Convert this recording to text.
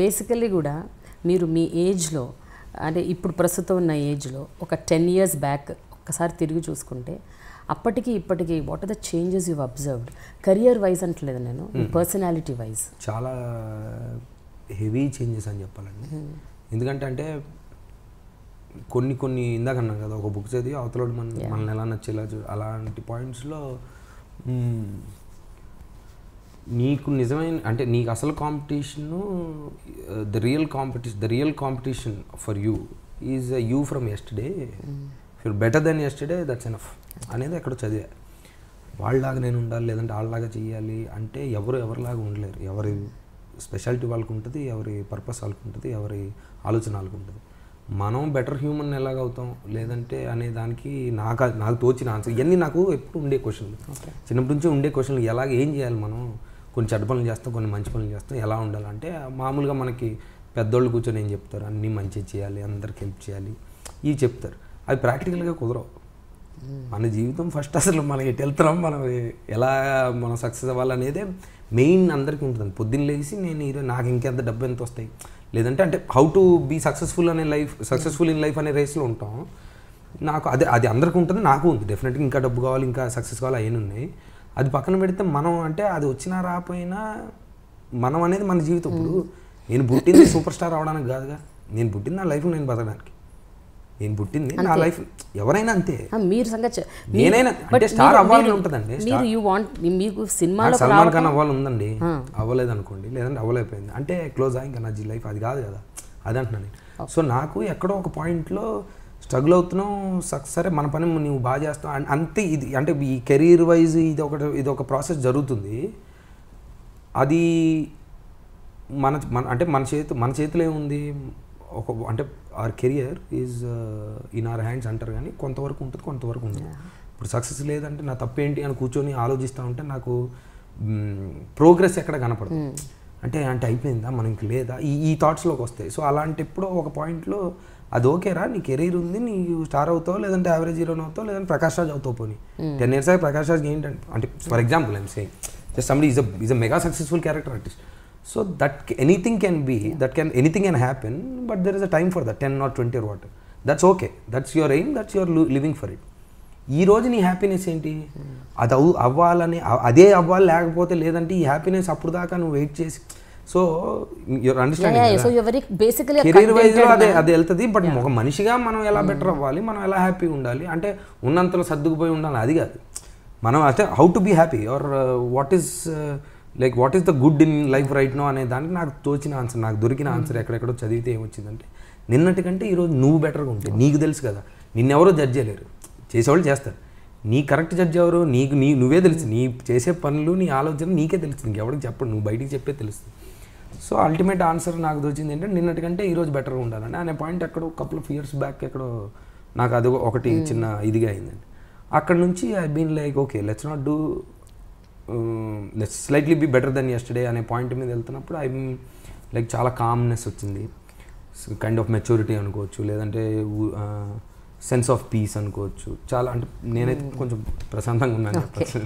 Basically కూడా మీరు మీ ఏజ్లో అంటే ఇప్పుడు ప్రస్తుతం ఉన్న ఏజ్లో ఒక 10 years బ్యాక్ ఒక్కసారి తిరిగి చూసుకుంటే అప్పటికి ఇప్పటికి what are the changes you observed career wise అంటలేదు నేను పర్సనాలిటీ వైజ్? చాలా హెవీ చేంజెస్ అని చెప్పాలండి. ఎందుకంటే అంటే కొన్ని ఇందాక అన్నాను కదా, ఒక బుక్ చదివి అవతలోడు మనల్ని ఎలా నచ్చేలా అలాంటి పాయింట్స్లో నీకు నిజమైన అంటే నీకు అసలు competition the real competition for you is you from yesterday. If you're better then yesterday that's enough అనేది ఎక్కడ చదివా. వాళ్ళలాగా నేను ఉండాలి లేదంటే వాళ్ళలాగా చేయాలి అంటే ఎవరిలాగా ఉండలేరు. ఎవరి స్పెషాలిటీ వాళ్ళకు ఉంటుంది, ఎవరి పర్పస్ వాళ్ళకు ఉంటుంది, ఎవరి ఆలోచన వాళ్ళకు ఉంటుంది. మనం బెటర్ హ్యూమన్ ఎలాగ అవుతాం లేదంటే అనే దానికి నాకు తోచిన ఆన్సర్ ఇవన్నీ నాకు ఎప్పుడు ఉండే క్వశ్చన్లు, చిన్నప్పటి నుంచి ఉండే క్వశ్చన్లు. ఏం చేయాలి మనం? కొన్ని చెడ్డ పనులు చేస్తాం, కొన్ని మంచి పనులు చేస్తాం. ఎలా ఉండాలంటే మామూలుగా మనకి పెద్దోళ్ళు కూర్చొని ఏం చెప్తారు, అన్నీ మంచిగా చేయాలి, అందరికి హెల్ప్ చేయాలి, ఇవి చెప్తారు. అవి ప్రాక్టికల్గా కుదరవు. మన జీవితం ఫస్ట్ అసలు మనం ఎటు వెళ్తున్నాం, మనం ఎలా మనం సక్సెస్ అవ్వాలనేదే మెయిన్ అందరికీ ఉంటుంది. పొద్దున్న లేచి నేను ఈరోజు నాకు ఇంకెంత డబ్బు ఎంత వస్తాయి లేదంటే అంటే how to be successful in life అనే రేస్లో ఉంటాం. నాకు అది అందరికీ ఉంటుంది, నాకు ఉంది డెఫినెట్గా. ఇంకా డబ్బు కావాలి, ఇంకా సక్సెస్ కావాలి, అవన్నీ ఉన్నాయి. అది పక్కన పెడితే మనం అంటే అది వచ్చినా రాపోయినా మనం అనేది మన జీవితం. ఇప్పుడు నేను పుట్టింది సూపర్ స్టార్ అవడానికి కాదుగా, నేను పుట్టింది నా లైఫ్లో నేను బతకడానికి. నేను పుట్టింది నా లైఫ్, ఎవరైనా అంతే. మీరు సంగతి నేనైనా అంటే స్టార్ అవ్వాలని ఉంటుందండి. మీకు సినిమాలో సల్మాన్ ఖాన్ అవ్వాలి ఉందండి, అవ్వలేదు అనుకోండి, లేదంటే అవ్వలేకపోయింది అంటే క్లోజ్ ఇంకా నా లైఫ్ అది కాదు కదా, అది అంటున్నాను. సో నాకు ఎక్కడో ఒక పాయింట్లో స్ట్రగుల్ అవుతున్నావు, సరే మన పని నువ్వు బాగా చేస్తావు అంతే. ఇది అంటే ఈ కెరీర్ వైజ్ ఇది ఒక ప్రాసెస్ జరుగుతుంది. అది మన చేతిలో ఏముంది, అంటే or career is in our hands అంటారు, కానీ కొంతవరకు ఉంటుంది, కొంతవరకు ఉంటుంది. ఇప్పుడు సక్సెస్ లేదంటే నా తప్పేంటి అని కూర్చొని ఆలోచిస్తూ ఉంటే నాకు ప్రోగ్రెస్ ఎక్కడ కనపడదు. అంటే అయిపోయిందా, మనం ఇంక లేదా, ఈ థాట్స్లోకి వస్తాయి. సో అలాంటి ఎప్పుడో ఒక పాయింట్లో అది ఓకేరా, నీ కెరీర్ ఉంది, నీకు స్టార్ అవుతావు, లేదంటే యావరేజ్ హీరోని అవుతావు, లేదంటే ప్రకాష్ రాజ్ అవుతావు. పోనీ 10 years అయ్యి ప్రకాష్ రాజ్ ఏంటంటే అంటే for example I'm saying just somebody is a mega successful character artist. So anything can happen, but there is a time for that, 10 or 20 or what. That's okay, that's your aim, that's your living for it. ఈ రోజు నీ happiness ఏంటి, అది అదే అవ్వాలి, లేకపోతే లేదంటే ఈ హ్యాపీనెస్ అప్పుడు దాకా నువ్వు వెయిట్ చేసి. సో యువర్ అండర్స్టాండింగ్ కెరీర్ వైజ్లో అది వెళ్తుంది. బట్ ఒక మనిషిగా మనం ఎలా బెటర్ అవ్వాలి, మనం ఎలా హ్యాపీగా ఉండాలి అంటే ఉన్నంతలో సర్దుకుపోయి ఉండాలి, అది కాదు. మనం అయితే how to be happy or what is the good in life right no అనే దానికి నాకు తోచిన ఆన్సర్, నాకు దొరికిన ఆన్సర్ ఎక్కడెక్కడో చదివితే ఏమొచ్చిందంటే, నిన్నటి కంటే ఈరోజు నువ్వు బెటర్గా ఉంటే నీకు తెలుసు కదా, నిన్నెవరో జడ్జ్ చేయలేరు, చేసేవాళ్ళు చేస్తారు. నీ కరెక్ట్ జడ్జ్ ఎవరు, నువ్వే తెలుసు. నీ చేసే పనులు, నీ ఆలోచన నీకే తెలుస్తుంది, ఇంకెవరికి చెప్పడు, నువ్వు బయటికి చెప్పే తెలుస్తుంది. సో అల్టిమేట్ ఆన్సర్ నాకు దొరికింది ఏంటంటే నిన్నటి కంటే ఈరోజు బెటర్గా ఉండాలండి అనే పాయింట్ ఎక్కడో కపుల్ ఆఫ్ ఇయర్స్ బ్యాక్ ఎక్కడో నాకు అది ఒకటి చిన్న ఇదిగా అయిందండి. అక్కడ నుంచి I been like okay let's not do let's slightly be better then yesterday అనే పాయింట్ మీద వెళ్తున్నప్పుడు ఐ లైక్ చాలా కామ్నెస్ వచ్చింది, కైండ్ ఆఫ్ మెచ్యూరిటీ అనుకోవచ్చు, లేదంటే సెన్స్ ఆఫ్ పీస్ అనుకోవచ్చు. చాలా అంటే నేనైతే కొంచెం ప్రశాంతంగా ఉన్నాను చెప్పచ్చు.